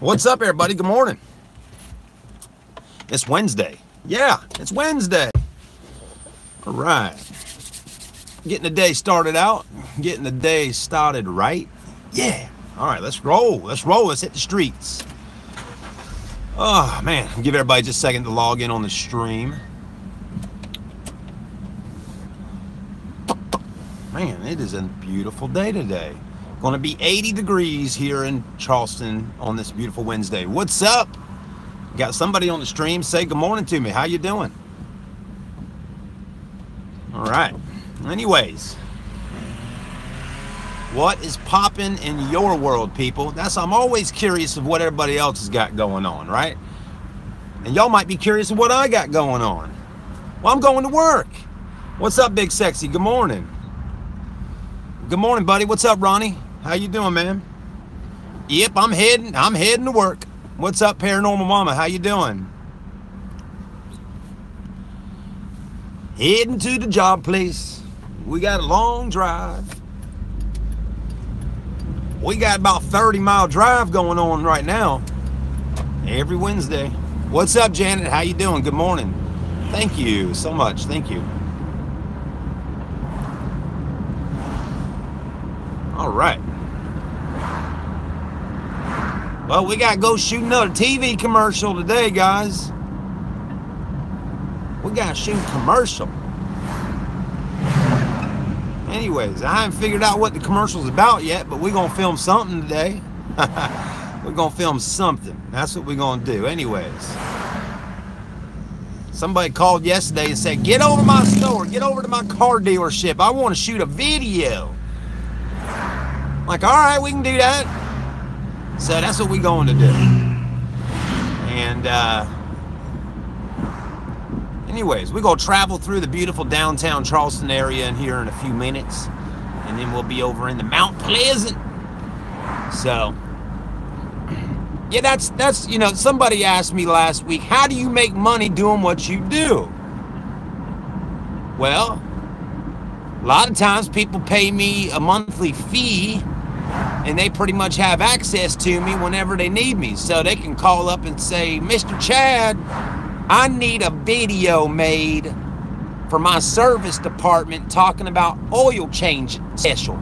What's up, everybody? Good morning. It's Wednesday. Yeah, it's Wednesday. All right. Getting the day started out. Getting the day started right. Yeah. All right, let's roll. Let's roll. Let's hit the streets. Oh, man. Give everybody just a second to log in on the stream. Man, it is a beautiful day today. Going to be 80 degrees here in Charleston on this beautiful Wednesday. What's up? Got somebody on the stream. Say good morning to me. How you doing? All right. Anyways, what is popping in your world, people? I'm always curious of what everybody else has got going on, right? And y'all might be curious of what I got going on. Well, I'm going to work. What's up, Big Sexy? Good morning. Good morning, buddy. What's up, Ronnie? How you doing, man? Yep, I'm heading to work. What's up, Paranormal Mama? How you doing? Heading to the job place. We got a long drive. We got about 30-mile drive going on right now. Every Wednesday. What's up, Janet? How you doing? Good morning. Thank you so much. Thank you. All right. Well, we got to go shoot another TV commercial today, guys. We got to shoot a commercial. Anyways, I haven't figured out what the commercial's about yet, but we're going to film something today. We're going to film something. That's what we're going to do. Anyways. Somebody called yesterday and said, get over to my store. Get over to my car dealership. I want to shoot a video. I'm like, all right, we can do that. So that's what we're going to do. And anyways, we're going to travel through the beautiful downtown Charleston area in here in a few minutes. And then we'll be over in the Mount Pleasant. So, yeah, that's you know, somebody asked me last week, how do you make money doing what you do? Well, a lot of times people pay me a monthly fee and they pretty much have access to me whenever they need me. So they can call up and say, Mr. Chad, I need a video made for my service department talking about oil change special.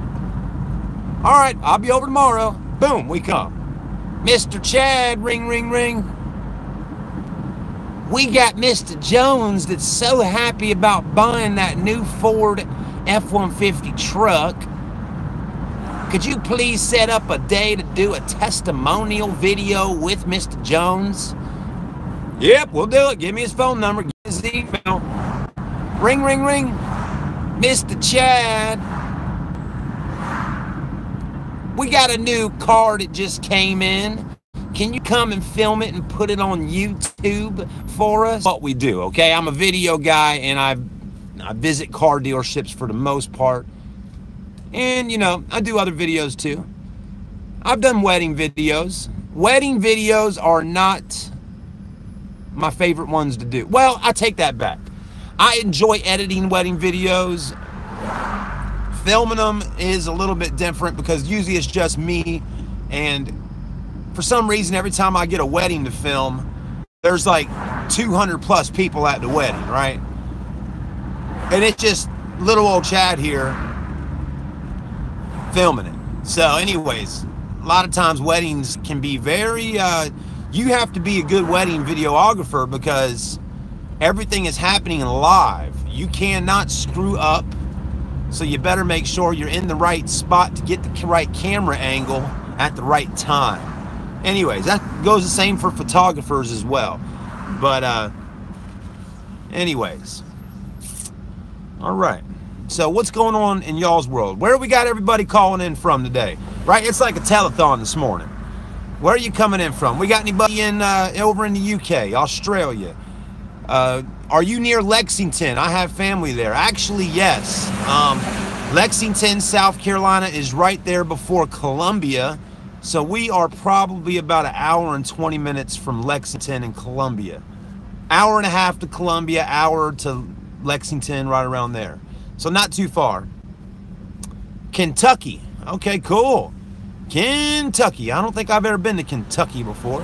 All right, I'll be over tomorrow. Boom, we come. Mr. Chad, ring, ring, ring. We got Mr. Jones that's so happy about buying that new Ford F-150 truck. Could you please set up a day to do a testimonial video with Mr. Jones? Yep, we'll do it. Give me his phone number. Give me his email. Ring, ring, ring. Mr. Chad. We got a new car that just came in. Can you come and film it and put it on YouTube for us? What we do, okay? I'm a video guy and I visit car dealerships for the most part. And, you know, I do other videos too. I've done wedding videos. Wedding videos are not my favorite ones to do. Well, I take that back. I enjoy editing wedding videos. Filming them is a little bit different because usually it's just me. And for some reason, every time I get a wedding to film, there's like 200 plus people at the wedding, right? And it's just little old Chad here filming it. So anyways, a lot of times weddings can be very, you have to be a good wedding videographer because everything is happening live. You cannot screw up. So you better make sure you're in the right spot to get the right camera angle at the right time. Anyways, that goes the same for photographers as well. But anyways. All right. So what's going on in y'all's world? Where we got everybody calling in from today? Right? It's like a telethon this morning. Where are you coming in from? We got anybody in over in the UK, Australia? Are you near Lexington? I have family there. Actually, yes. Lexington, South Carolina is right there before Columbia. So we are probably about an hour and 20 minutes from Lexington and Columbia. Hour and a half to Columbia, hour to Lexington, right around there. So not too far. Kentucky. Okay, cool. Kentucky. I don't think I've ever been to Kentucky before.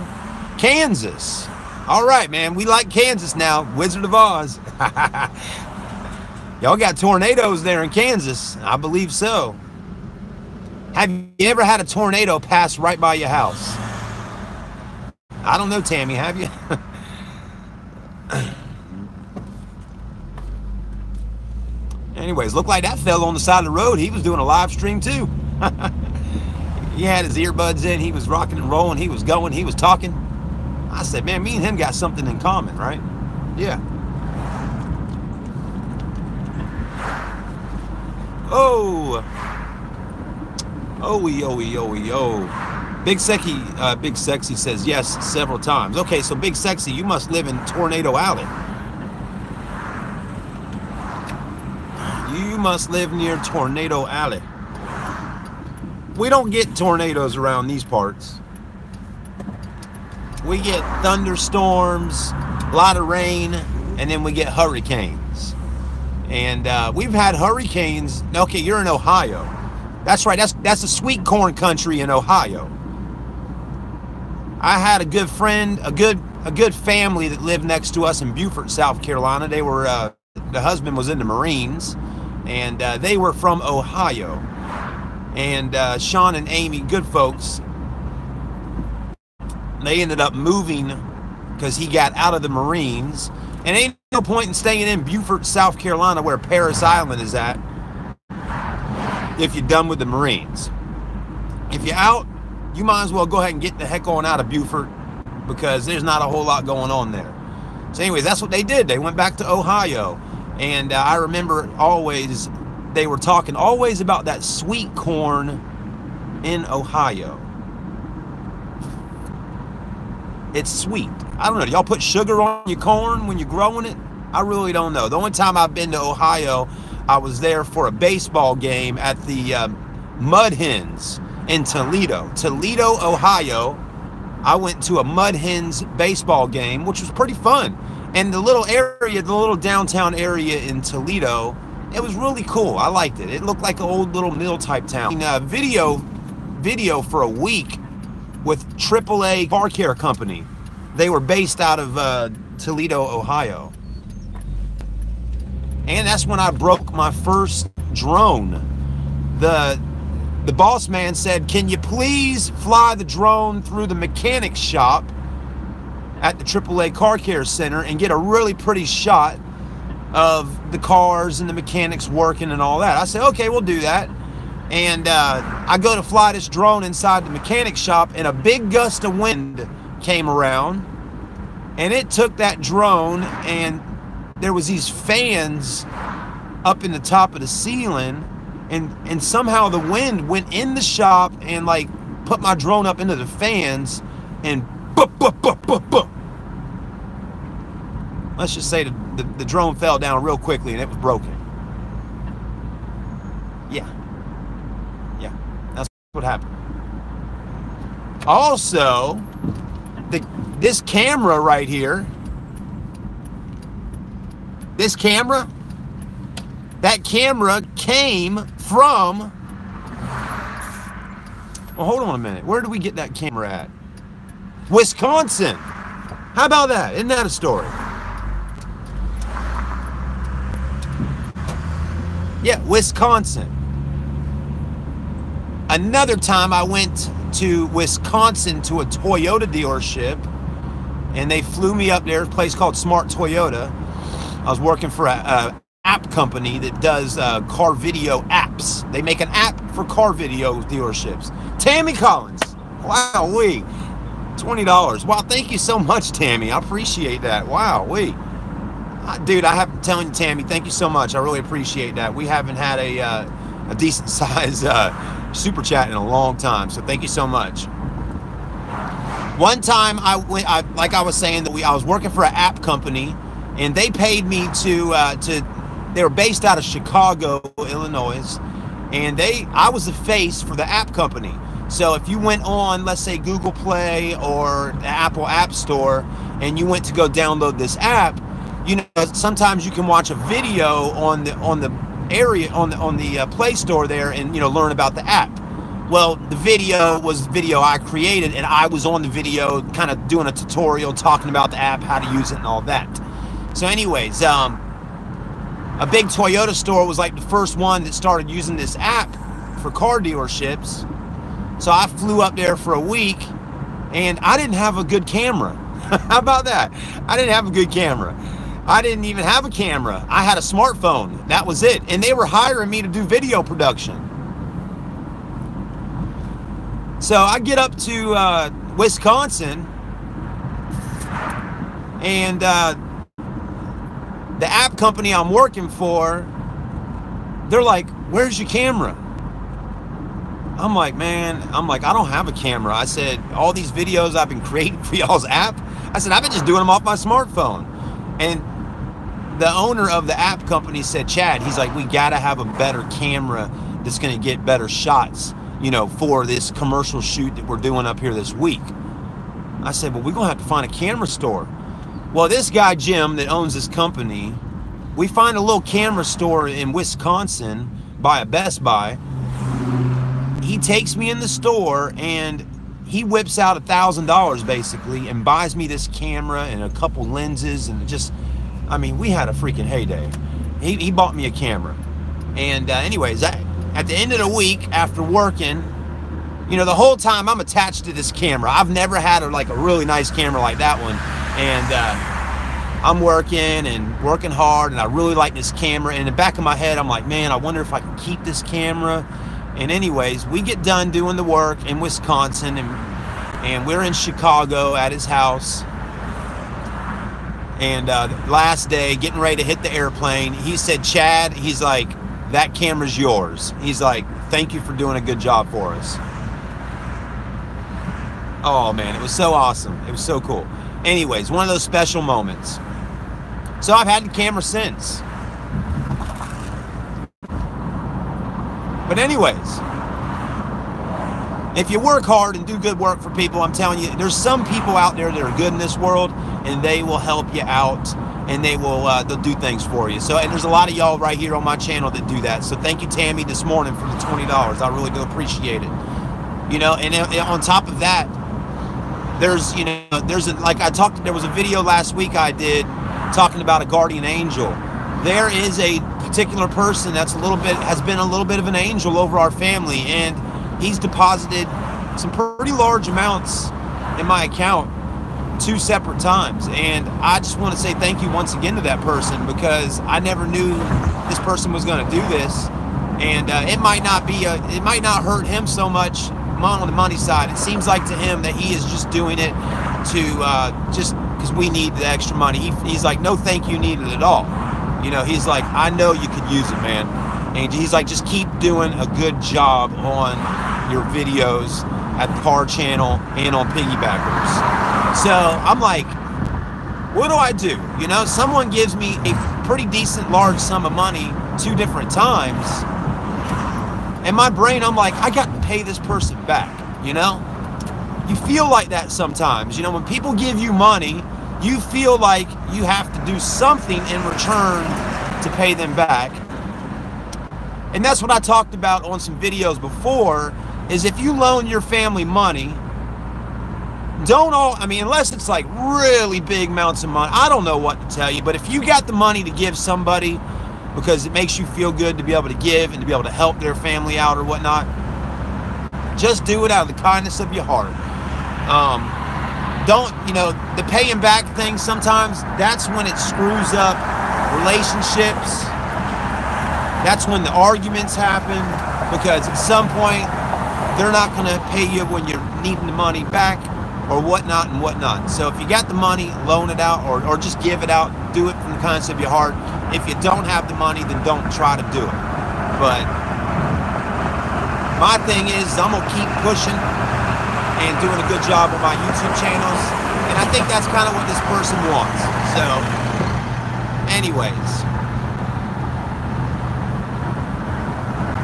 Kansas. All right, man. We like Kansas now. Wizard of Oz. Y'all got tornadoes there in Kansas. I believe so. Have you ever had a tornado pass right by your house? I don't know, Tammy. Have you? Anyways, looked like that fell on the side of the road. He was doing a live stream too. He had his earbuds in. He was rocking and rolling. He was going. He was talking. I said, man, me and him got something in common, right? Yeah. Oh. Oh. Big Sexy says yes several times. Okay, so Big Sexy, you must live in Tornado Alley. You must live near Tornado Alley. We don't get tornadoes around these parts. We get thunderstorms, a lot of rain, and then we get hurricanes. And we've had hurricanes. Okay, you're in Ohio. That's right. That's a sweet corn country in Ohio. I had a good friend, a good family that lived next to us in Beaufort, South Carolina. They were the husband was in the Marines, and they were from Ohio. And Sean and Amy, good folks, they ended up moving because he got out of the Marines. And ain't no point in staying in Beaufort, South Carolina, where Paris Island is at, if you're done with the Marines. If you're out, you might as well go ahead and get the heck on out of Beaufort, because there's not a whole lot going on there. So anyways, that's what they did. They went back to Ohio. And I remember always, they were talking always about that sweet corn in Ohio. It's sweet. I don't know. Do y'all put sugar on your corn when you're growing it? I really don't know. The only time I've been to Ohio, I was there for a baseball game at the Mud Hens in Toledo. Toledo, Ohio. I went to a Mud Hens baseball game, which was pretty fun. And the little area, the little downtown area in Toledo, it was really cool. I liked it. It looked like an old little mill type town. Video for a week with AAA Car Care Company. They were based out of Toledo, Ohio. And that's when I broke my first drone. The boss man said, can you please fly the drone through the mechanic shop at the AAA Car Care Center and get a really pretty shot of the cars and the mechanics working and all that? I said, okay, we'll do that. And I go to fly this drone inside the mechanic shop, and a big gust of wind came around, and it took that drone, and there was these fans up in the top of the ceiling, and somehow the wind went in the shop and like put my drone up into the fans, and boop. Let's just say the drone fell down real quickly and it was broken. Yeah, that's what happened. Also, this camera right here, that camera came from, well, hold on a minute. Where did we get that camera at? Wisconsin. How about that? Isn't that a story? Yeah, Wisconsin. Another time I went to Wisconsin to a Toyota dealership, and they flew me up there, a place called Smart Toyota. I was working for a app company that does car video apps. They make an app for car video dealerships. Tammy Collins. Wow-wee. $20. Wow, thank you so much, Tammy. I appreciate that. Wow-wee. Dude, I have to tell you, Tammy, thank you so much. I really appreciate that. We haven't had a decent size super chat in a long time, so thank you so much. One time like I was saying, that I was working for an app company, and they paid me they were based out of Chicago, Illinois, and I was the face for the app company. So if you went on, let's say Google Play or the Apple App Store, and you went to go download this app, you know, sometimes you can watch a video on the Play Store there, and, you know, learn about the app. Well, the video was video I created, and I was on the video kind of doing a tutorial talking about the app, how to use it and all that. So anyways, a big Toyota store was like the first one that started using this app for car dealerships. So I flew up there for a week, and I didn't have a good camera. How about that? I didn't have a good camera. I didn't even have a camera. I had a smartphone. That was it. And they were hiring me to do video production. So I get up to Wisconsin, and the app company I'm working for, they're like, "Where's your camera?" I'm like, I don't have a camera. I said, all these videos I've been creating for y'all's app, I said, I've been just doing them off my smartphone. And the owner of the app company said, Chad, he's like, we gotta have a better camera that's gonna get better shots, you know, for this commercial shoot that we're doing up here this week. I said, well, we're gonna have to find a camera store. Well, this guy, Jim, that owns this company, we find a little camera store in Wisconsin by a Best Buy. He takes me in the store, and he whips out $1,000 basically and buys me this camera and a couple lenses, and just, I mean, we had a freaking heyday. He bought me a camera. And anyways, at the end of the week after working, you know, the whole time I'm attached to this camera. I've never had a really nice camera like that one. And I'm working hard, and I really like this camera. And in the back of my head, I'm like, man, I wonder if I can keep this camera. And anyways, we get done doing the work in Wisconsin, and we're in Chicago at his house. And last day, getting ready to hit the airplane, he said, Chad, he's like, that camera's yours. He's like, thank you for doing a good job for us. Oh man, it was so awesome. It was so cool. Anyways, one of those special moments. So I've had the camera since. But anyways, if you work hard and do good work for people, I'm telling you, there's some people out there that are good in this world, and they will help you out, and they'll do things for you. So, and there's a lot of y'all right here on my channel that do that. So thank you, Tammy, this morning for the $20. I really do appreciate it. You know, and on top of that, there's there was a video last week I did talking about a guardian angel. There is a particular person that's has been a little bit of an angel over our family, and he's deposited some pretty large amounts in my account 2 separate times. And I just want to say thank you once again to that person, because I never knew this person was going to do this. And it might not hurt him so much on the money side. It seems like to him that he is just doing it to just because we need the extra money. He's like, no thank you needed at all. You know, he's like, I know you could use it, man. And he's like, just keep doing a good job on your videos at the car channel and on Piggybackers. So I'm like, what do I do? You know, someone gives me a pretty decent large sum of money 2 different times. In my brain, I'm like, I got to pay this person back, you know? You feel like that sometimes. You know, when people give you money, you feel like you have to do something in return to pay them back. And that's what I talked about on some videos before, is if you loan your family money, unless it's like really big amounts of money, I don't know what to tell you, but if you got the money to give somebody because it makes you feel good to be able to give and to be able to help their family out or whatnot, just do it out of the kindness of your heart. The paying back thing, sometimes that's when it screws up relationships. That's when the arguments happen, because at some point they're not going to pay you when you're needing the money back or whatnot and whatnot. So if you got the money, loan it out or just give it out. Do it from the kindness of your heart. If you don't have the money, then don't try to do it. But my thing is, I'm going to keep pushing and doing a good job with my YouTube channels. And I think that's kind of what this person wants. So, anyways.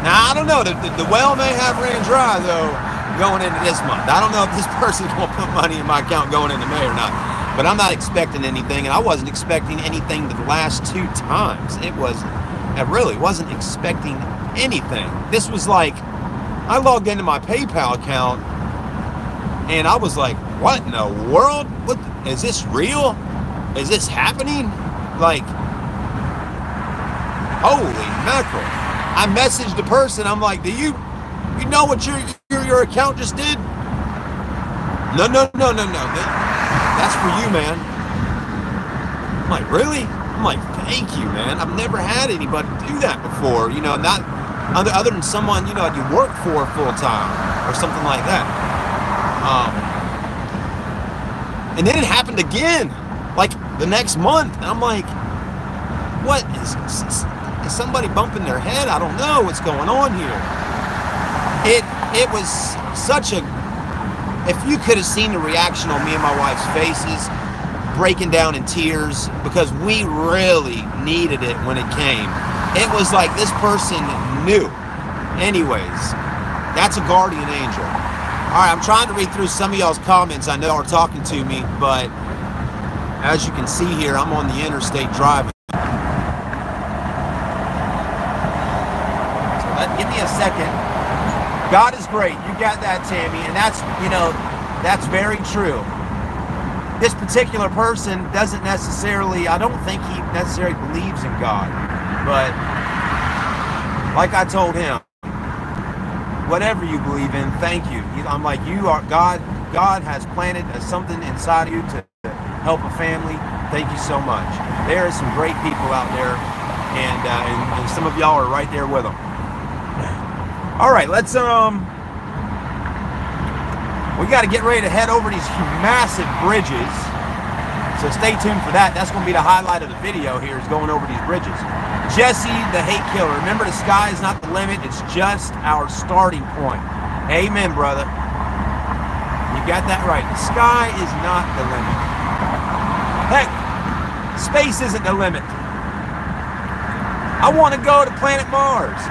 Now, I don't know. The well may have ran dry, though, going into this month. I don't know if this person's going to put money in my account going into May or not. But I'm not expecting anything, and I wasn't expecting anything the last 2 times. I really wasn't expecting anything. This was like, I logged into my PayPal account, and I was like, what in the world? What, is this real? Is this happening? Like, holy mackerel. I messaged the person. I'm like, do you know what your account just did? No. That's for you, man. I'm like, really? I'm like, thank you, man. I've never had anybody do that before. You know, not other than someone, you know, you work for full time or something like that. And then it happened again, like the next month. And I'm like, what is somebody bumping their head? I don't know what's going on here. It was such a, if you could have seen the reaction on me and my wife's faces, breaking down in tears, because we really needed it when it came. It was like this person knew. Anyways, that's a guardian angel. All right, I'm trying to read through some of y'all's comments I know are talking to me, but as you can see here, I'm on the interstate driving. So give me a second. God is great. You got that, Tammy, and that's, you know, that's very true. This particular person doesn't necessarily, I don't think he necessarily believes in God, but like I told him, whatever you believe in, thank you. I'm like, you are God. God has planted something inside of you to help a family. Thank you so much. There are some great people out there, and some of y'all are right there with them. All right, let's we got to get ready to head over these massive bridges. So stay tuned for that. That's going to be the highlight of the video here, is going over these bridges. Jesse, the hate killer. Remember, the sky is not the limit. It's just our starting point. Amen, brother. You got that right. The sky is not the limit. Heck, space isn't the limit. I want to go to planet Mars.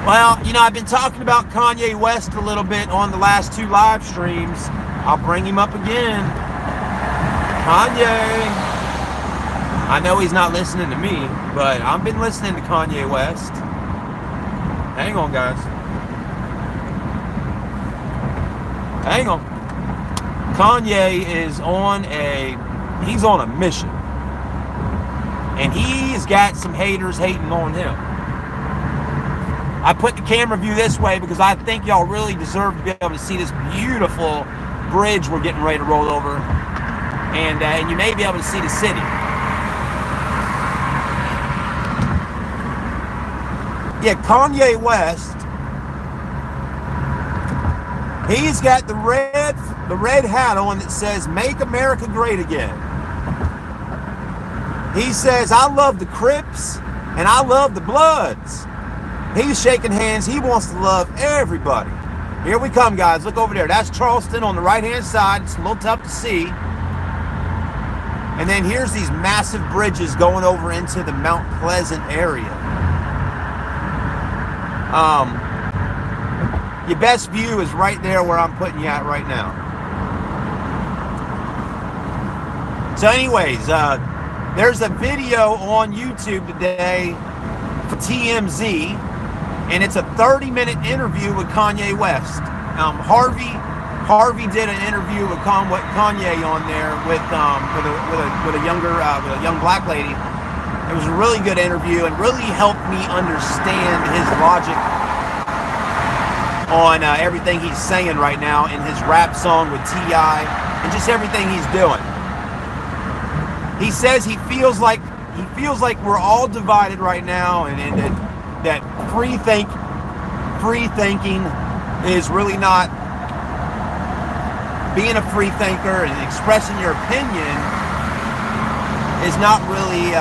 Well, you know, I've been talking about Kanye West a little bit on the last 2 live streams. I'll bring him up again. Kanye. I know he's not listening to me, but I've been listening to Kanye West. Hang on, guys. Hang on. Kanye is on he's on a mission. And he's got some haters hating on him. I put the camera view this way because I think y'all really deserve to be able to see this beautiful bridge we're getting ready to roll over. And you may be able to see the city. Yeah, Kanye West, he's got the red hat on that says, "Make America Great Again." He says, "I love the Crips and I love the Bloods." He's shaking hands. He wants to love everybody. Here we come, guys. Look over there. That's Charleston on the right-hand side. It's a little tough to see. And then here's these massive bridges going over into the Mount Pleasant area. Your best view is right there where I'm putting you at right now. So anyways, there's a video on YouTube today for TMZ, and it's a 30-minute interview with Kanye West. Harvey did an interview with Kanye on there with a young black lady. It was a really good interview and really helped me understand his logic on everything he's saying right now in his rap song with T.I. and just everything he's doing. He says he feels like we're all divided right now, and that free thinking is really not being a free thinker, and expressing your opinion is not really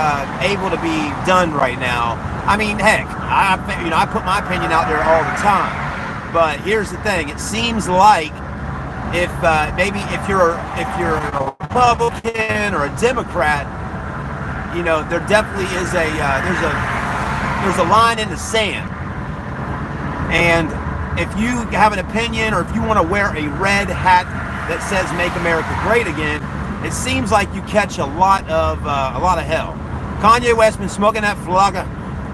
able to be done right now. I mean, heck, I put my opinion out there all the time. But here's the thing: it seems like if you're a Republican or a Democrat, you know, there definitely is there's a line in the sand. And if you have an opinion, or if you want to wear a red hat that says "Make America Great Again," it seems like you catch a lot of hell. Kanye West been smoking that flogger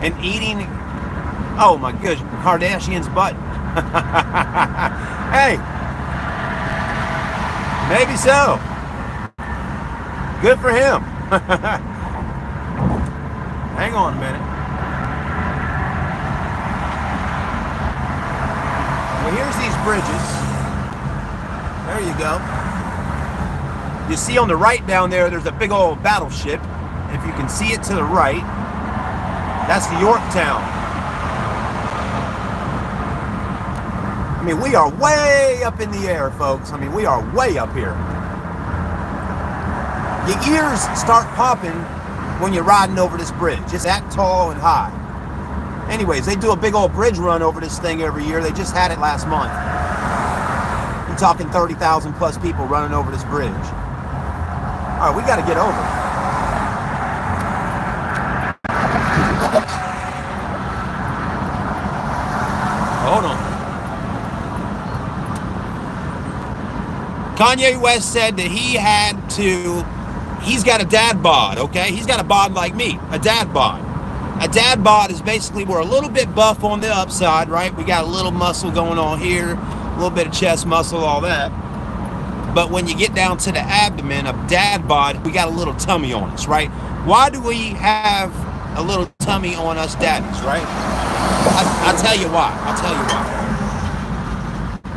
and eating Oh my gosh, Kardashian's butt. Hey, maybe so. Good for him. Hang on a minute. Well, here's these bridges. There you go. You see on the right down there, there's a big old battleship. If you can see it to the right, that's the Yorktown. I mean, we are way up in the air, folks. I mean, we are way up here. Your ears start popping when you're riding over this bridge. It's that tall and high. Anyways, they do a big old bridge run over this thing every year. They just had it last month. You're talking 30,000 plus people running over this bridge. All right, we got to get over. Hold on. Kanye West said that he's got a dad bod, okay? He's got a bod like me, a dad bod. A dad bod is basically we're a little bit buff on the upside, right? We got a little muscle going on here, a little bit of chest muscle, all that. But when you get down to the abdomen, a dad bod, we got a little tummy on us, right? Why do we have a little tummy on us daddies, right? I'll tell you why. I'll tell you why.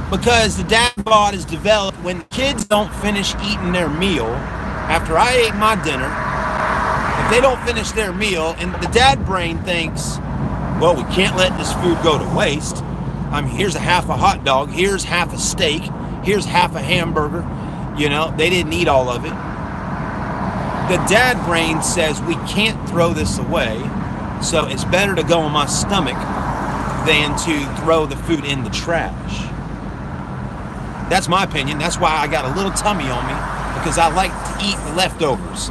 Because the dad bod is developed when kids don't finish eating their meal after I ate my dinner. If they don't finish their meal, and the dad brain thinks, well, we can't let this food go to waste. I mean, here's a half a hot dog, here's half a steak, here's half a hamburger. You know, they didn't eat all of it. The dad brain says we can't throw this away, so it's better to go on my stomach than to throw the food in the trash. That's my opinion. That's why I got a little tummy on me, because I like to eat the leftovers.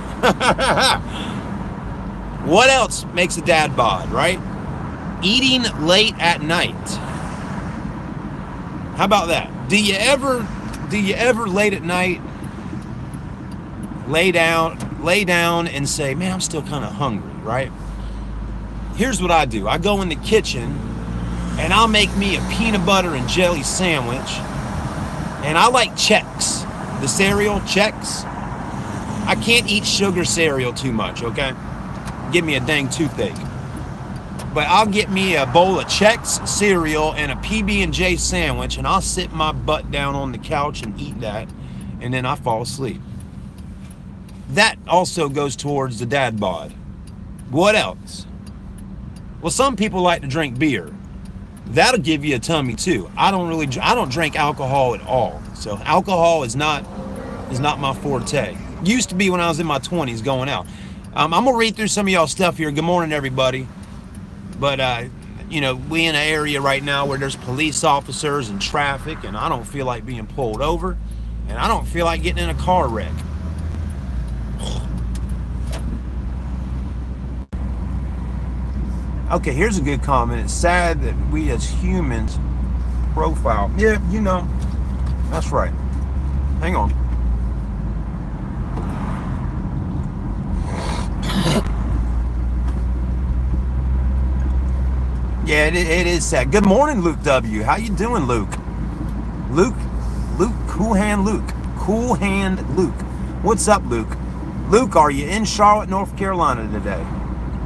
What else makes a dad bod, right? Eating late at night. How about that? Do you ever late at night lay down and say, man, I'm still kind of hungry, right? Here's what I do. I go in the kitchen and I'll make me a peanut butter and jelly sandwich. And I like Chex, the cereal, Chex. I can't eat sugar cereal too much, okay? Give me a dang toothache. But I'll get me a bowl of Chex cereal and a PB&J sandwich, and I'll sit my butt down on the couch and eat that, and then I fall asleep. That also goes towards the dad bod. What else? Well, some people like to drink beer. That'll give you a tummy too. I don't drink alcohol at all. So alcohol is not my forte. Used to be when I was in my 20s going out. I'm gonna read through some of y'all stuff here. Good morning, everybody. But you know, we in an area right now where there's police officers and traffic, and I don't feel like being pulled over, and I don't feel like getting in a car wreck. Okay, here's a good comment. It's sad that we as humans profile. Yeah, you know, that's right. Hang on. Yeah, it is sad. Good morning, Luke W. How you doing, Luke? Luke, Cool Hand Luke. Cool Hand Luke. What's up, Luke? Luke, are you in Charlotte, North Carolina today?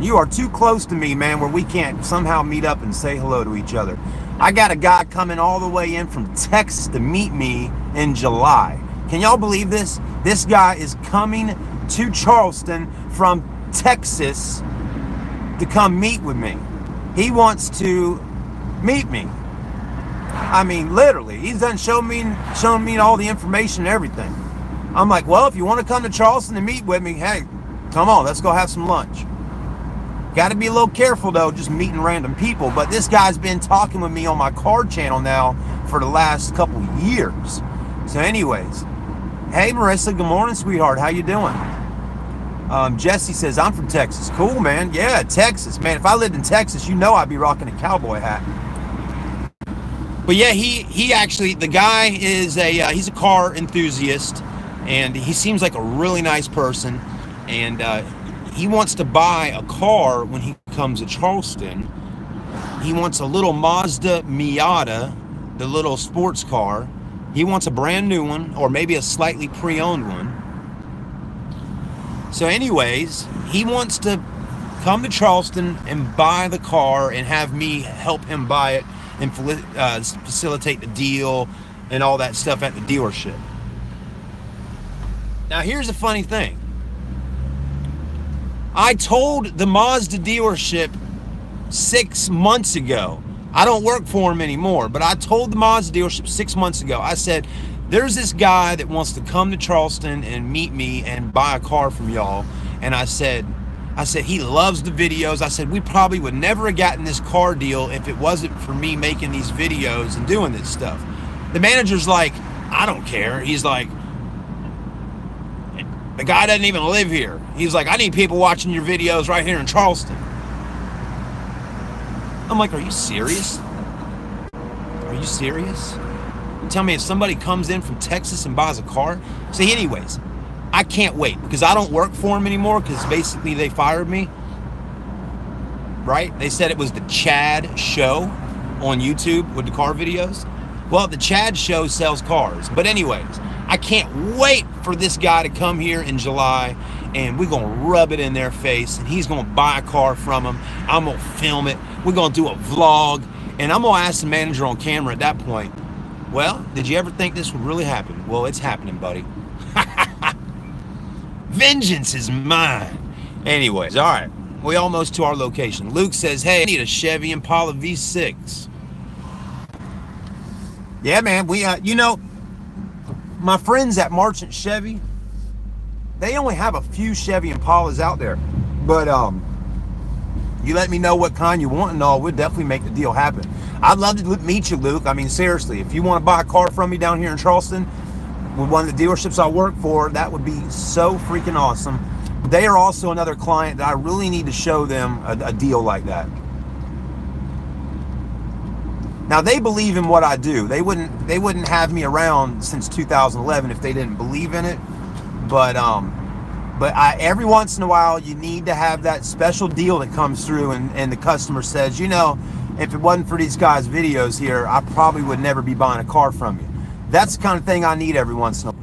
You are too close to me, man, where we can't somehow meet up and say hello to each other. I got a guy coming all the way in from Texas to meet me in July. Can y'all believe this? This guy is coming to Charleston from Texas to come meet with me. He wants to meet me. I mean, literally. He's done showing me all the information and everything. I'm like, well, if you want to come to Charleston and meet with me, hey, come on, let's go have some lunch. Got to be a little careful, though, just meeting random people. But this guy's been talking with me on my card channel now for the last couple years. So anyways, hey, Marissa, good morning, sweetheart. How you doing? Jesse says, I'm from Texas. Cool, man. Yeah, Texas. Man, if I lived in Texas, you know I'd be rocking a cowboy hat. But yeah, he actually, the guy is he's a car enthusiast, and he seems like a really nice person. And he wants to buy a car when he comes to Charleston He wants a little Mazda Miata, the little sports car. He wants a brand new one, or maybe a slightly pre-owned one. So anyways, he wants to come to Charleston and buy the car and have me help him buy it and facilitate the deal and all that stuff at the dealership. Now here's the funny thing. I told the Mazda dealership 6 months ago, I don't work for him anymore, but I told the Mazda dealership 6 months ago, I said, there's this guy that wants to come to Charleston and meet me and buy a car from y'all. And I said, he loves the videos. I said, we probably would never have gotten this car deal if it wasn't for me making these videos and doing this stuff. The manager's like, I don't care. He's like, the guy doesn't even live here. He's like, I need people watching your videos right here in Charleston. I'm like, are you serious? Are you serious? You tell me if somebody comes in from Texas and buys a car? See, anyways, I can't wait because I don't work for them anymore because basically they fired me. Right? They said it was the Chad Show on YouTube with the car videos. Well, the Chad Show sells cars. But anyways, I can't wait for this guy to come here in July and we're going to rub it in their face and he's going to buy a car from him. I'm going to film it. We're going to do a vlog and I'm going to ask the manager on camera at that point, well, did you ever think this would really happen? Well, it's happening, buddy. Vengeance is mine. Anyways, all right. We almost to our location. Luke says, hey, I need a Chevy Impala V6. Yeah, man, we, you know, my friends at Marchant Chevy, they only have a few Chevy Impalas out there. But you let me know what kind you want and all, we'll definitely make the deal happen. I'd love to meet you, Luke. I mean, seriously, if you want to buy a car from me down here in Charleston with one of the dealerships I work for, that would be so freaking awesome. They are also another client that I really need to show them a deal like that. Now they believe in what I do. They wouldn't have me around since 2011 if they didn't believe in it. But every once in a while you need to have that special deal that comes through and the customer says, you know, if it wasn't for these guys' videos here, I probably would never be buying a car from you. That's the kind of thing I need every once in a while.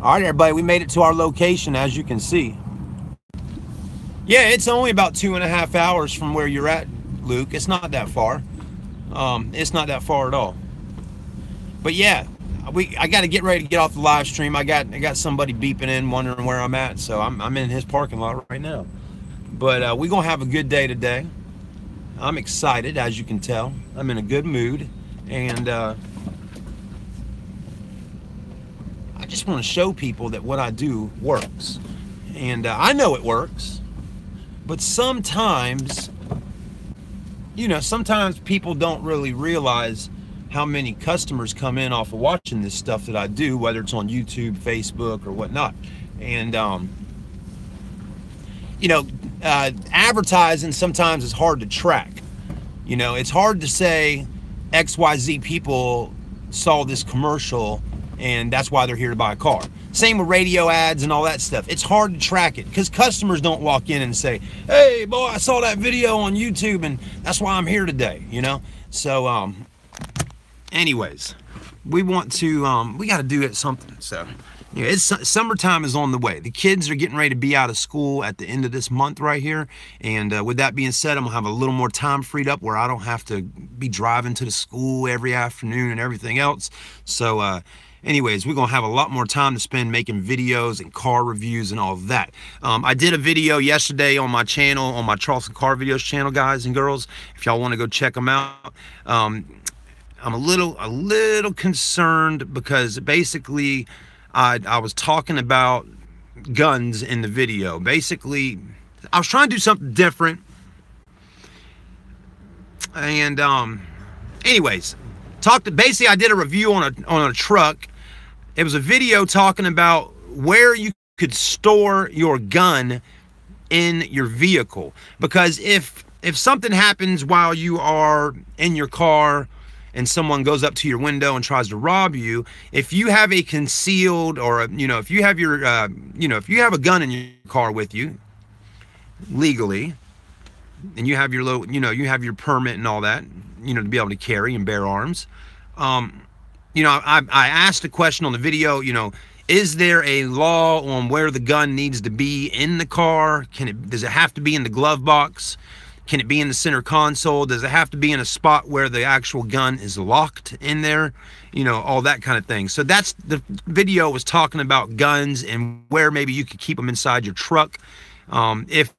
All right, everybody, we made it to our location, as you can see. Yeah, it's only about 2.5 hours from where you're at, Luke. It's not that far. It's not that far at all. But yeah, I got to get ready to get off the live stream. I got somebody beeping in, wondering where I'm at. So I'm in his parking lot right now. But we're gonna have a good day today. I'm excited, as you can tell. I'm in a good mood, and I just want to show people that what I do works. And I know it works, but sometimes, you know, sometimes people don't really realize how many customers come in off of watching this stuff that I do, whether it's on YouTube, Facebook, or whatnot. And you know, advertising sometimes is hard to track. You know, it's hard to say XYZ people saw this commercial and that's why they're here to buy a car. Same with radio ads and all that stuff. It's hard to track it because customers don't walk in and say, hey, boy, I saw that video on YouTube and that's why I'm here today, you know? So, anyways, we want to, we got to do it something. So, you know, summertime is on the way. The kids are getting ready to be out of school at the end of this month right here. And with that being said, I'm going to have a little more time freed up where I don't have to be driving to the school every afternoon and everything else. So, anyways, we're going to have a lot more time to spend making videos and car reviews and all of that. I did a video yesterday on my channel, on my Charleston Car Videos channel, guys and girls. If y'all want to go check them out. I'm a little concerned because basically I was talking about guns in the video. Basically, I was trying to do something different. And anyways, basically I did a review on a truck. It was a video talking about where you could store your gun in your vehicle, because if something happens while you are in your car and someone goes up to your window and tries to rob you, if you have a concealed, or you know, if you have your you know, if you have a gun in your car with you legally, and you have your little, you have your permit and all that, to be able to carry and bear arms. I asked a question on the video, is there a law on where the gun needs to be in the car? Does it have to be in the glove box? Can it be in the center console? Does it have to be in a spot where the actual gun is locked in there? All that kind of thing. So that's the video was talking about guns and where maybe you could keep them inside your truck if,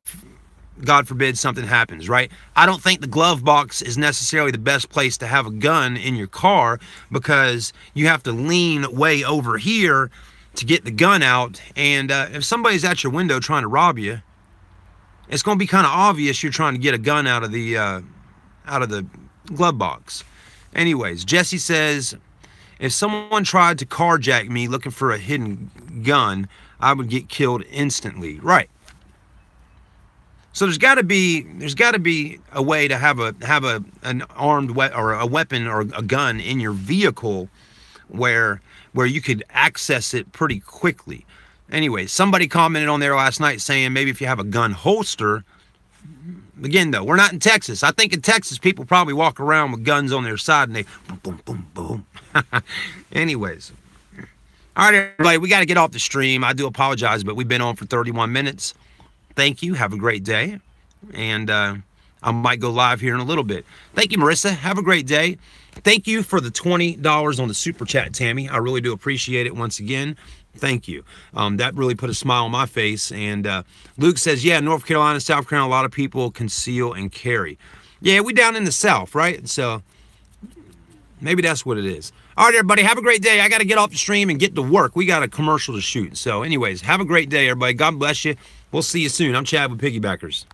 God forbid, something happens, right? I don't think the glove box is necessarily the best place to have a gun in your car, because you have to lean way over here to get the gun out. And if somebody's at your window trying to rob you, it's going to be kind of obvious you're trying to get a gun out of the glove box. Anyways, Jesse says, if someone tried to carjack me looking for a hidden gun, I would get killed instantly. Right. So there's got to be a way to have an armed weapon or a gun in your vehicle where you could access it pretty quickly. Anyway, somebody commented on there last night saying maybe if you have a gun holster. Again, though, we're not in Texas. I think in Texas people probably walk around with guns on their side and they boom, boom, boom, boom. Anyways. All right, everybody, we got to get off the stream. I do apologize, but we've been on for 31 minutes. Thank you. Have a great day. And I might go live here in a little bit. Thank you, Marissa. Have a great day. Thank you for the $20 on the Super Chat, Tammy. I really do appreciate it once again. Thank you. That really put a smile on my face. And Luke says, yeah, North Carolina, South Carolina, a lot of people conceal and carry. Yeah, we down in the South, right? So maybe that's what it is. All right, everybody, have a great day. I got to get off the stream and get to work. We got a commercial to shoot. So anyways, have a great day, everybody. God bless you. We'll see you soon. I'm Chad with Piggybackers.